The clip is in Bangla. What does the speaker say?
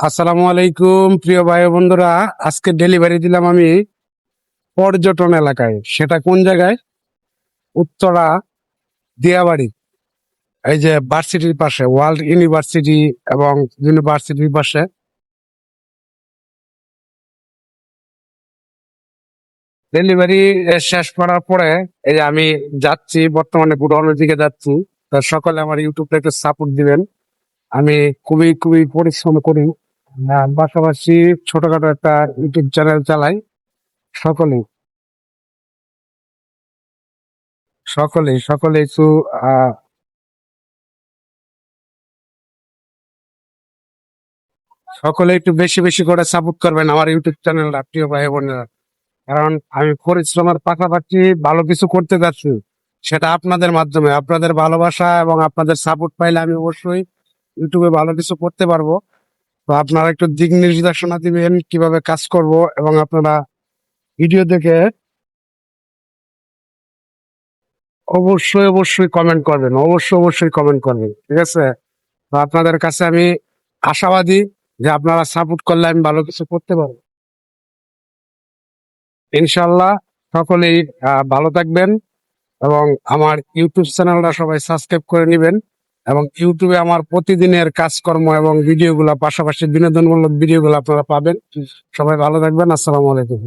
আসসালামু আলাইকুম প্রিয় ভাই ও বন্ধুরা। আজকে ডেলিভারি দিলাম আমি পর্যটন এলাকায়। সেটা কোন জায়গায়? উত্তরা দিয়াবাড়ি। এই যে ভার্সিটির পাশে, ওয়ার্ল্ড ইউনিভার্সিটি এবং ইউনিভার্সিটির পাশে। ডেলিভারি শেষ করার পরে এই যে আমি যাচ্ছি, বর্তমানে গুডাউনের দিকে যাচ্ছি। তা সকলে আমার ইউটিউবটা একটু সাপোর্ট দিবেন। আমি খুবই খুবই পরিশ্রম করি, পাশাপাশি ছোটখাটো একটা ইউটিউব চ্যানেল চালাই। সকলেই সকলেই একটু সকলে একটু বেশি বেশি করে সাপোর্ট করবেন আমার ইউটিউব চ্যানেলটা, প্রিয় ভাই বোনেরা। কারণ আমি পরিশ্রমের পাশাপাশি ভালো কিছু করতে যাচ্ছি, সেটা আপনাদের মাধ্যমে। আপনাদের ভালোবাসা এবং আপনাদের সাপোর্ট পাইলে আমি অবশ্যই ইউটিউবে ভালো কিছু করতে পারবো। তো আপনারা একটু দিক নির্দেশনা দিবেন কিভাবে কাজ করব, এবং আপনারা ভিডিও দেখে অবশ্যই অবশ্যই কমেন্ট করবেন, অবশ্যই কমেন্ট করবেন, ঠিক আছে? তো আপনাদের কাছে আমি আশাবাদী যে আপনারা সাপোর্ট করলে আমি ভালো কিছু করতে পারবো ইনশাল্লাহ। সকলেই ভালো থাকবেন, এবং আমার ইউটিউব চ্যানেলটা সবাই সাবস্ক্রাইব করে নেবেন। এবং ইউটিউবে আমার প্রতিদিনের কাজকর্ম এবং ভিডিওগুলো, পাশাপাশি বিনোদনমূলক ভিডিওগুলো আপনারা পাবেন। সবাই ভালো থাকবেন। আসসালামু আলাইকুম।